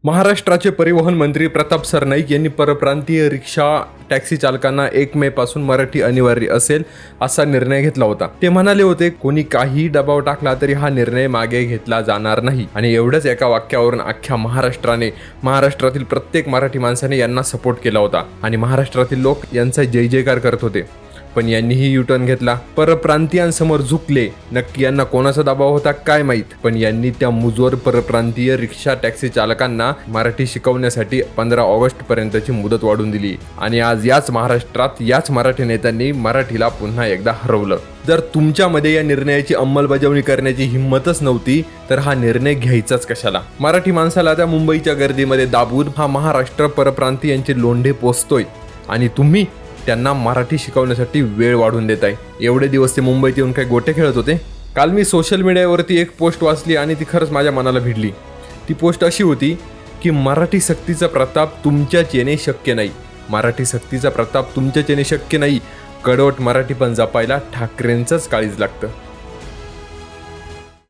महाराष्ट्राचे परिवहन मंत्री प्रताप सरनाईक यांनी परप्रांतीय रिक्षा टॅक्सी चालकांना 1 मे पासून मराठी अनिवार्य असेल असा निर्णय घेतला होता। ते म्हणाले होते, कोणी काही दबाव टाकला तरी हा निर्णय मागे घेतला जाणार नाही। आणि एवढ्याच एका वाक्यावरून अख्ख्या महाराष्ट्रातील प्रत्येक मराठी माणसाने यांना सपोर्ट केला होता आणि महाराष्ट्रातील लोक यांचा जय जयकार करत होते। पण यांनीही युटर्न घेतला, परप्रांतीयांसमोर झुकले। नक्की यांना कोणाचा दबाव होता काय माहीत, पण यांनी त्या मुजोर परप्रांतीय रिक्षा टॅक्सी चालकांना मराठी शिकवण्यासाठी 15 ऑगस्ट पर्यंतची मुदत वाढवून दिली। आणि आज याच महाराष्ट्रात याच मराठी नेत्यांनी मराठीला पुन्हा एकदा हरवलं। जर तुमच्यामध्ये या निर्णयाची अंमलबजावणी करण्याची हिंमतच नव्हती तर हा निर्णय घ्यायचाच कशाला? मराठी माणसाला त्या मुंबईच्या गर्दीमध्ये दाबून हा महाराष्ट्र परप्रांतीयांचे लोंढे पोचतोय आणि तुम्ही त्यांना मराठी शिकवण्यासाठी वेळ वाढवून देताय। एवढे दिवस ते मुंबईत येऊन काही गोटे खेळत होते? काल मी सोशल मीडियावरती एक पोस्ट वाचली आणि ती खरंच माझ्या मनाला भिडली। ती पोस्ट अशी होती की मराठी सक्तीचा प्रताप तुमच्याच येणे शक्य नाही, मराठी सक्तीचा प्रताप तुमच्याच येणे शक्य नाही, कडवट मराठी पण जपायला ठाकरेंचंच काळीज लागतं।